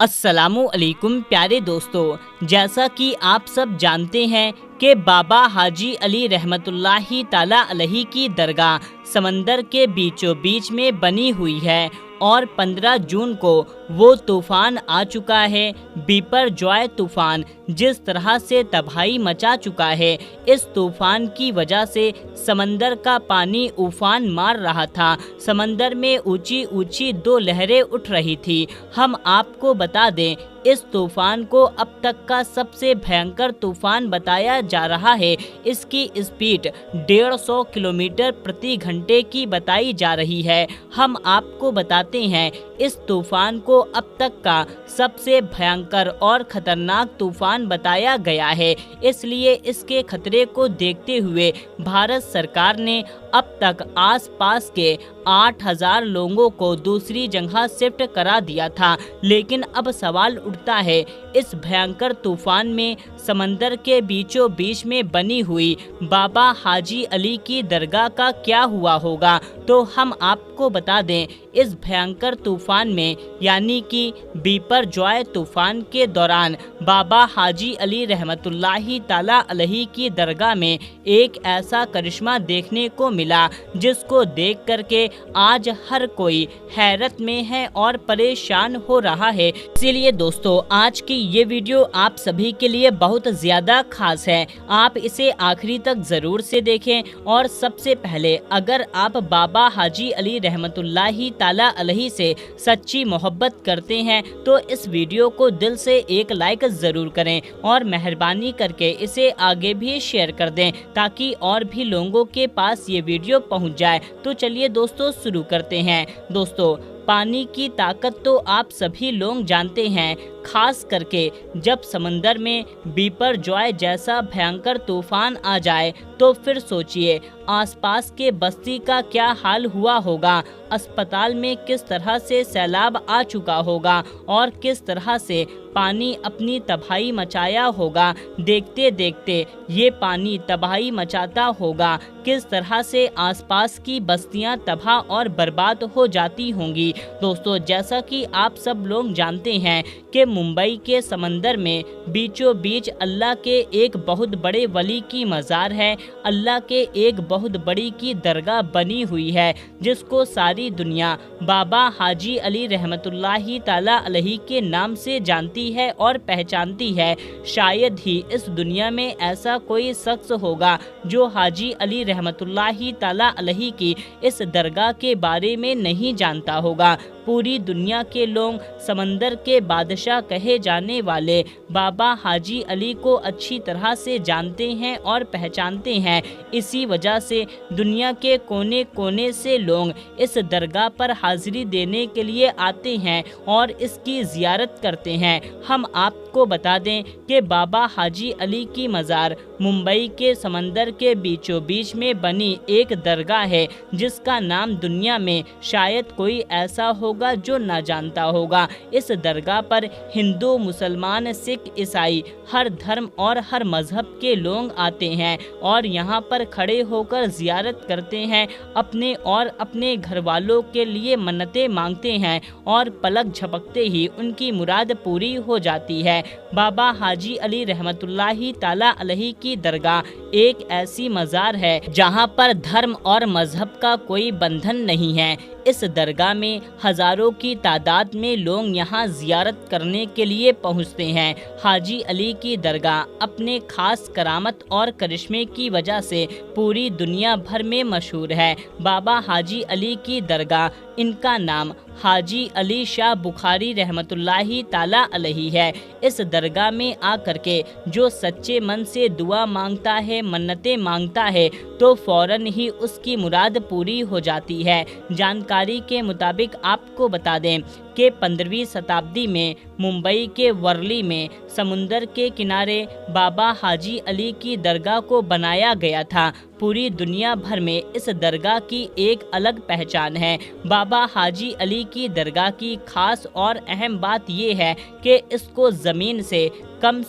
अस्सलामु अलैकुम प्यारे दोस्तों, जैसा कि आप सब जानते हैं कि बाबा हाजी अली रहमतुल्लाहि ताला अलैहि की दरगाह समंदर के बीचों बीच में बनी हुई है और 15 जून को वो तूफ़ान आ चुका है। बीपर जॉय तूफ़ान जिस तरह से तबाही मचा चुका है, इस तूफ़ान की वजह से समंदर का पानी उफान मार रहा था। समंदर में ऊंची ऊंची दो लहरें उठ रही थी। हम आपको बता दें, इस तूफ़ान को अब तक का सबसे भयंकर तूफ़ान बताया जा रहा है। इसकी स्पीड 150 किलोमीटर प्रति घंटे की बताई जा रही है। हम आपको बताते हैं, इस तूफ़ान को अब तक का सबसे भयंकर और ख़तरनाक तूफ़ान बताया गया है। इसलिए इसके खतरे को देखते हुए भारत सरकार ने अब तक आसपास के 8000 लोगों को दूसरी जगह शिफ्ट करा दिया था। लेकिन अब सवाल उठता है, इस भयंकर तूफान में समंदर के बीचों बीच में बनी हुई बाबा हाजी अली की दरगाह का क्या हुआ होगा। तो हम आपको बता दें, इस भयंकर तूफान में यानी कि बीपर जॉय तूफान के दौरान बाबा हाजी अली रहमतुल्लाहि ताला अलैहि की दरगाह में एक ऐसा करिश्मा देखने को मिला जिसको देख करके आज हर कोई हैरत में है और परेशान हो रहा है। इसीलिए दोस्तों, आज की ये वीडियो आप सभी के लिए बहुत ज़्यादा खास है। आप इसे आखिरी तक ज़रूर से देखें। और सबसे पहले, अगर आप बाबा हाजी अली रहमतुल्लाहि ताला अलैहि से सच्ची मोहब्बत करते हैं तो इस वीडियो को दिल से एक लाइक ज़रूर करें और मेहरबानी करके इसे आगे भी शेयर कर दें ताकि और भी लोगों के पास ये वीडियो पहुंच जाए। तो चलिए दोस्तों, शुरू करते हैं। दोस्तों, पानी की ताकत तो आप सभी लोग जानते हैं, खास करके जब समंदर में बीपर जॉय जैसा भयंकर तूफान आ जाए तो फिर सोचिए आसपास के बस्ती का क्या हाल हुआ होगा। अस्पताल में किस तरह से सैलाब आ चुका होगा और किस तरह से पानी अपनी तबाही मचाया होगा। देखते देखते ये पानी तबाही मचाता होगा, किस तरह से आसपास की बस्तियां तबाह और बर्बाद हो जाती होंगी। दोस्तों, जैसा कि आप सब लोग जानते हैं कि मुंबई के समंदर में बीचों बीच अल्लाह के एक बहुत बड़े वली की मज़ार है। अल्लाह के एक बहुत बड़ी की दरगाह बनी हुई है जिसको सारी दुनिया बाबा हाजी अली रहमतुल्लाहि ताला अलैहि के नाम से जानती है और पहचानती है। शायद ही इस दुनिया में ऐसा कोई शख्स होगा जो हाजी अली रहमतुल्लाहि ताला अलैहि की इस दरगाह के बारे में नहीं जानता होगा। पूरी दुनिया के लोग समंदर के बादशाह कहे जाने वाले बाबा हाजी अली को अच्छी तरह से जानते हैं और पहचानते हैं। इसी वजह से दुनिया के कोने कोने से लोग इस दरगाह पर हाजिरी देने के लिए आते हैं और इसकी ज़ियारत करते हैं। हम आपको बता दें कि बाबा हाजी अली की मज़ार मुंबई के समंदर के बीचों बीच में बनी एक दरगाह है जिसका नाम दुनिया में शायद कोई ऐसा होगा जो ना जानता होगा। इस दरगाह पर हिंदू, मुसलमान, सिख, ईसाई हर धर्म और हर मज़हब के लोग आते हैं और यहाँ पर खड़े होकर ज़ियारत करते हैं। अपने और अपने घर वालों के लिए मन्नतें मांगते हैं और पलक झपकते ही उनकी मुराद पूरी हो जाती है। बाबा हाजी अली रहमतुल्लाहि ताला अलैहि की दरगाह एक ऐसी मज़ार है जहाँ पर धर्म और मज़हब का कोई बंधन नहीं है। इस दरगाह में हज़ारों की तादाद में लोग यहाँ ज़ियारत करने के लिए पहुँचते हैं। हाजी अली की दरगाह अपने ख़ास करामत और करिश्मे की वजह से पूरी दुनिया भर में मशहूर है। बाबा हाजी अली की दरगाह, इनका नाम हाजी अली शाह बुखारी रहमतुल्लाहि ताला अलैहि है। इस दरगाह में आकर के जो सच्चे मन से दुआ मांगता है, मन्नतें मांगता है, तो फ़ौरन ही उसकी मुराद पूरी हो जाती है। जानकारी के मुताबिक आपको बता दें कि 15वीं शताब्दी में मुंबई के वर्ली में समुंदर के किनारे बाबा हाजी अली की दरगाह को बनाया गया था। पूरी दुनिया भर में इस दरगाह की एक अलग पहचान है। बाबा हाजी अली की दरगाह की खास और अहम बात ये है कि इसको ज़मीन से कम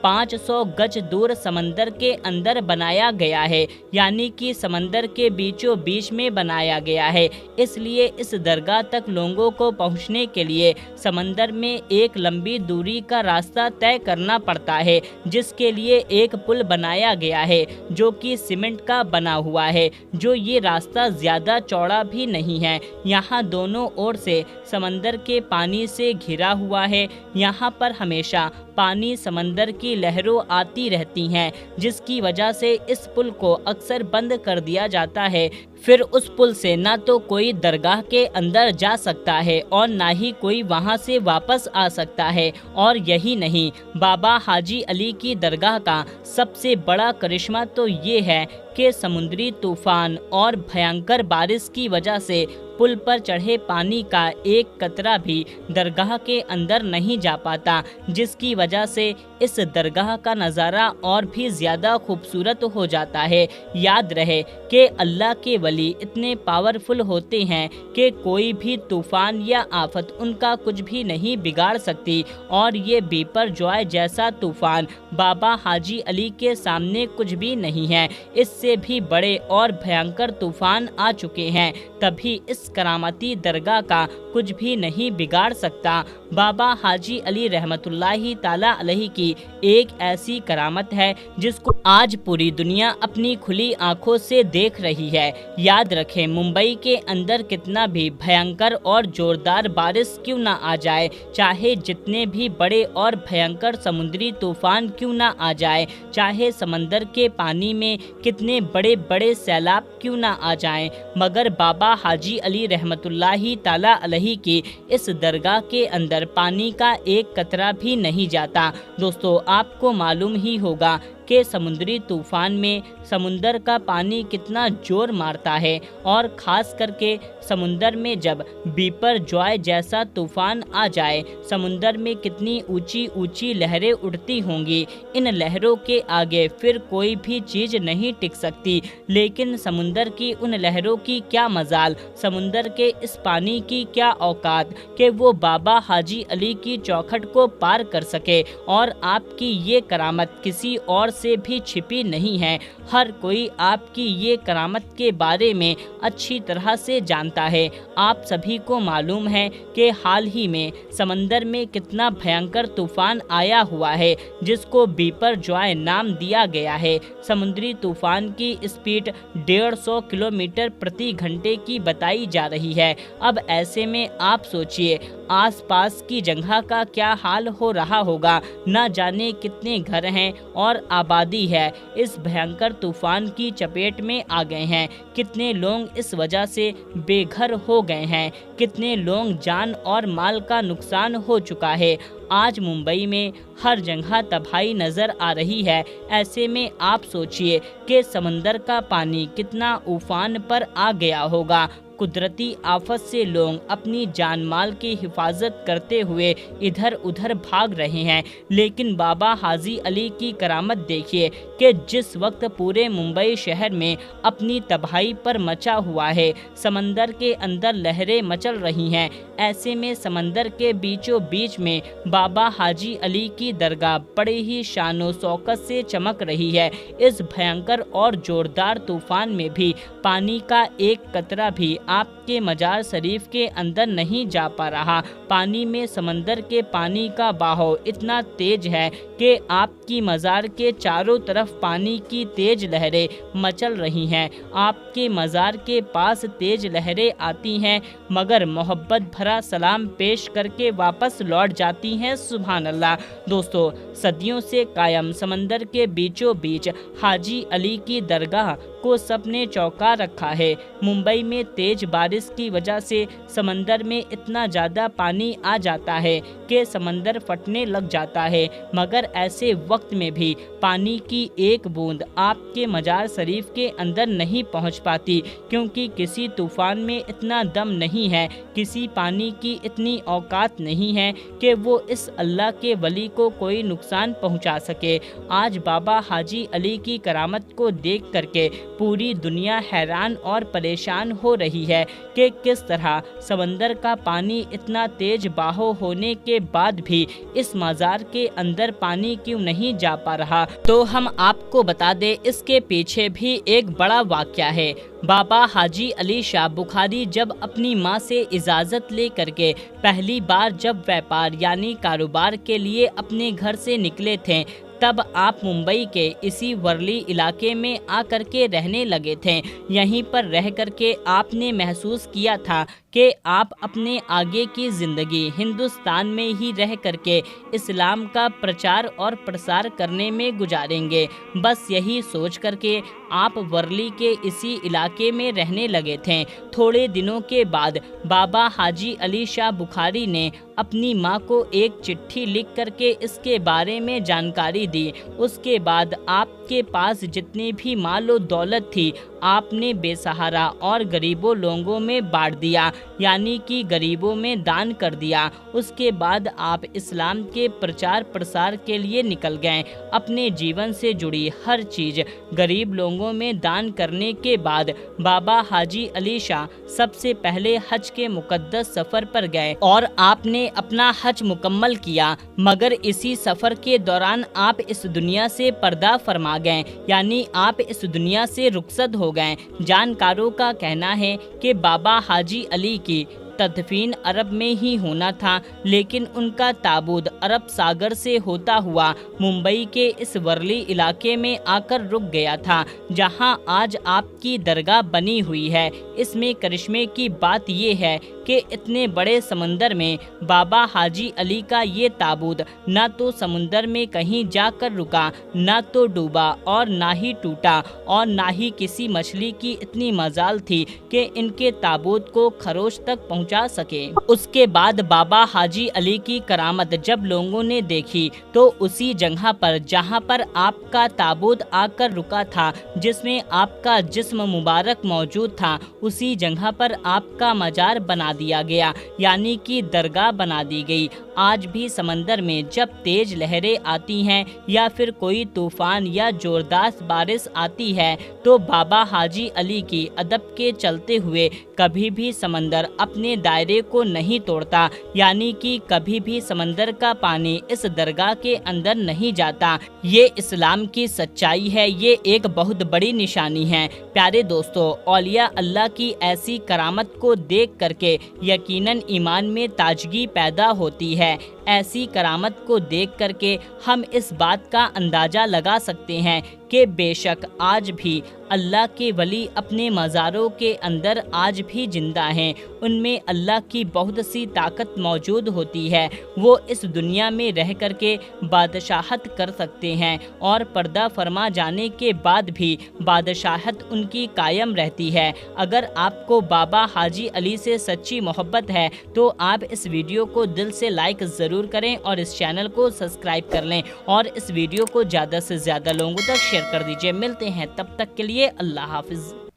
500 गज दूर समंदर के अंदर बनाया गया है, यानी कि समंदर के बीचों बीच में बनाया गया है। इसलिए इस दरगाह तक लोगों को पहुंचने के लिए समंदर में एक लंबी दूरी का रास्ता तय करना पड़ता है, जिसके लिए एक पुल बनाया गया है जो कि सीमेंट का बना हुआ है, जो ये रास्ता ज़्यादा चौड़ा भी नहीं है। यहाँ दोनों ओर से समंदर के पानी से घिरा हुआ है। यहाँ पर हमेशा पानी समंदर की लहरों आती रहती हैं, जिसकी वजह से इस पुल को अक्सर बंद कर दिया जाता है। फिर उस पुल से ना तो कोई दरगाह के अंदर जा सकता है और ना ही कोई वहां से वापस आ सकता है। और यही नहीं, बाबा हाजी अली की दरगाह का सबसे बड़ा करिश्मा तो ये है कि समुद्री तूफान और भयंकर बारिश की वजह से पुल पर चढ़े पानी का एक कतरा भी दरगाह के अंदर नहीं जा पाता, जिसकी वजह से इस दरगाह का नज़ारा और भी ज़्यादा खूबसूरत हो जाता है। याद रहे कि अल्लाह के वली इतने पावरफुल होते हैं कि कोई भी तूफ़ान या आफत उनका कुछ भी नहीं बिगाड़ सकती। और ये बिपरजॉय जैसा तूफ़ान बाबा हाजी अली के सामने कुछ भी नहीं है। इससे भी बड़े और भयंकर तूफ़ान आ चुके हैं, तभी इस करामती दरगाह का कुछ भी नहीं बिगाड़ सकता। बाबा हाजी अली रहमतुल्लाही ताला अलैहि की एक ऐसी करामत है जिसको आज पूरी दुनिया अपनी खुली आंखों से देख रही है। याद रखें, मुंबई के अंदर कितना भी भयंकर और जोरदार बारिश क्यों ना आ जाए, चाहे जितने भी बड़े और भयंकर समुद्री तूफान क्यों ना आ जाए, चाहे समंदर के पानी में कितने बड़े बड़े सैलाब क्यों ना आ जाएं, मगर बाबा हाजी अली रहमतुल्लाही ताला अलैहि की इस दरगाह के अंदर पानी का एक कतरा भी नहीं जाता। दोस्तों, आपको मालूम ही होगा कि समुद्री तूफान में समुंदर का पानी कितना जोर मारता है, और ख़ास करके समुंदर में जब बिपरजॉय जैसा तूफान आ जाए, समुंदर में कितनी ऊंची ऊंची लहरें उठती होंगी। इन लहरों के आगे फिर कोई भी चीज़ नहीं टिक सकती। लेकिन समुंदर की उन लहरों की क्या मजाल, समुंदर के इस पानी की क्या औकात कि वो बाबा हाजी अली की चौखट को पार कर सके। और आपकी ये करामत किसी और से भी छिपी नहीं है। हर कोई आपकी ये करामत के बारे में अच्छी तरह से जानता है। आप सभी को मालूम है कि हाल ही में समंदर में कितना भयंकर तूफान आया हुआ है, जिसको बिपरजॉय नाम दिया गया है। समुद्री तूफान की स्पीड 150 किलोमीटर प्रति घंटे की बताई जा रही है। अब ऐसे में आप सोचिए आसपास की जगह का क्या हाल हो रहा होगा। न जाने कितने घर हैं और आबादी है इस भयंकर तूफान की चपेट में आ गए हैं। कितने लोग इस वजह से बेघर हो गए हैं, कितने लोग जान और माल का नुकसान हो चुका है। आज मुंबई में हर जगह तबाही नज़र आ रही है। ऐसे में आप सोचिए कि समंदर का पानी कितना उफान पर आ गया होगा। कुदरती आफत से लोग अपनी जान माल की हिफाजत करते हुए इधर उधर भाग रहे हैं। लेकिन बाबा हाजी अली की करामत देखिए कि जिस वक्त पूरे मुंबई शहर में अपनी तबाही पर मचा हुआ है, समंदर के अंदर लहरें मचल रही हैं, ऐसे में समंदर के बीचों बीच में बाबा हाजी अली की दरगाह बड़े ही शानो शौकत से चमक रही है। इस भयंकर और जोरदार तूफान में भी पानी का एक कतरा भी आपके मजार शरीफ के अंदर नहीं जा पा रहा। पानी में समंदर के पानी का बहाव इतना तेज है कि आपकी मजार के चारों तरफ पानी की तेज लहरें मचल रही हैं। आपके मजार के पास तेज लहरें आती हैं, मगर मोहब्बत भरा सलाम पेश करके वापस लौट जाती हैं। सुभान अल्लाह। दोस्तों, सदियों से कायम समंदर के बीचों बीच हाजी अली की दरगाह को सबने चौंका रखा है। मुंबई में तेज बारिश की वजह से समंदर में इतना ज़्यादा पानी आ जाता है कि समंदर फटने लग जाता है, मगर ऐसे वक्त में भी पानी की एक बूंद आपके मजार शरीफ के अंदर नहीं पहुंच पाती, क्योंकि किसी तूफान में इतना दम नहीं है, किसी पानी की इतनी औकात नहीं है कि वो इस अल्लाह के वली को कोई नुकसान पहुंचा सके। आज बाबा हाजी अली की करामत को देख करके पूरी दुनिया हैरान और परेशान हो रही है कि किस तरह समंदर का पानी इतना तेज बहाव होने के बाद भी इस मज़ार के अंदर पानी क्यों नहीं जा पा रहा। तो हम आपको बता दें, इसके पीछे भी एक बड़ा वाक़या है। बाबा हाजी अली शाह बुखारी जब अपनी माँ से इजाज़त ले करके पहली बार जब व्यापार यानी कारोबार के लिए अपने घर से निकले थे, तब आप मुंबई के इसी वर्ली इलाके में आकर के रहने लगे थे। यहीं पर रह करके आपने महसूस किया था कि आप अपने आगे की ज़िंदगी हिंदुस्तान में ही रह करके इस्लाम का प्रचार और प्रसार करने में गुजारेंगे। बस यही सोच करके आप वर्ली के इसी इलाके में रहने लगे थे। थोड़े दिनों के बाद बाबा हाजी अली शाह बुखारी ने अपनी माँ को एक चिट्ठी लिख करके इसके बारे में जानकारी दी। उसके बाद आपके पास जितनी भी मालो दौलत थी आपने बेसहारा और गरीबों लोगों में बांट दिया, यानी कि गरीबों में दान कर दिया। उसके बाद आप इस्लाम के प्रचार प्रसार के लिए निकल गए। अपने जीवन से जुड़ी हर चीज़ गरीब लोगों में दान करने के बाद बाबा हाजी अली शाह सबसे पहले हज के मुकद्दस सफ़र पर गए और आपने अपना हज मुकम्मल किया। मगर इसी सफ़र के दौरान आप इस दुनिया से पर्दा फरमा गए, यानी आप इस दुनिया से रुखसत हो गए। जानकारों का कहना है कि बाबा हाजी अली की तदफीन अरब में ही होना था, लेकिन उनका ताबूत अरब सागर से होता हुआ मुंबई के इस वर्ली इलाके में आकर रुक गया था, जहां आज आपकी दरगाह बनी हुई है। इसमें करिश्मे की बात यह है कि इतने बड़े समंदर में बाबा हाजी अली का ये ताबूत ना तो समुंदर में कहीं जाकर रुका, ना तो डूबा और ना ही टूटा, और ना ही किसी मछली की इतनी मजाल थी कि इनके ताबूत को खरोच तक पहुंचा सके। उसके बाद बाबा हाजी अली की करामत जब लोगों ने देखी तो उसी जगह पर जहां पर आपका ताबूत आकर रुका था, जिसमें आपका जिस्म मुबारक मौजूद था, उसी जगह पर आपका मजार बना दिया गया, यानी कि दरगाह बना दी गई। आज भी समंदर में जब तेज लहरें आती हैं या फिर कोई तूफान या जोरदार बारिश आती है, तो बाबा हाजी अली की अदब के चलते हुए कभी भी समंदर अपने दायरे को नहीं तोड़ता, यानी कि कभी भी समंदर का पानी इस दरगाह के अंदर नहीं जाता। ये इस्लाम की सच्चाई है, ये एक बहुत बड़ी निशानी है। प्यारे दोस्तों, औलिया अल्लाह की ऐसी करामत को देख करके यकीनन ईमान में ताजगी पैदा होती है। ऐसी करामत को देख करके हम इस बात का अंदाज़ा लगा सकते हैं कि बेशक आज भी अल्लाह के वली अपने मज़ारों के अंदर आज भी जिंदा हैं। उनमें अल्लाह की बहुत सी ताकत मौजूद होती है। वो इस दुनिया में रह करके बादशाहत कर सकते हैं और पर्दा फरमा जाने के बाद भी बादशाहत उनकी कायम रहती है। अगर आपको बाबा हाजी अली से सच्ची मोहब्बत है तो आप इस वीडियो को दिल से लाइक ज़रूर करें और इस चैनल को सब्सक्राइब कर लें और इस वीडियो को ज़्यादा से ज़्यादा लोगों तक शेयर कर दीजिए। मिलते हैं, तब तक के लिए अल्लाह हाफिज़।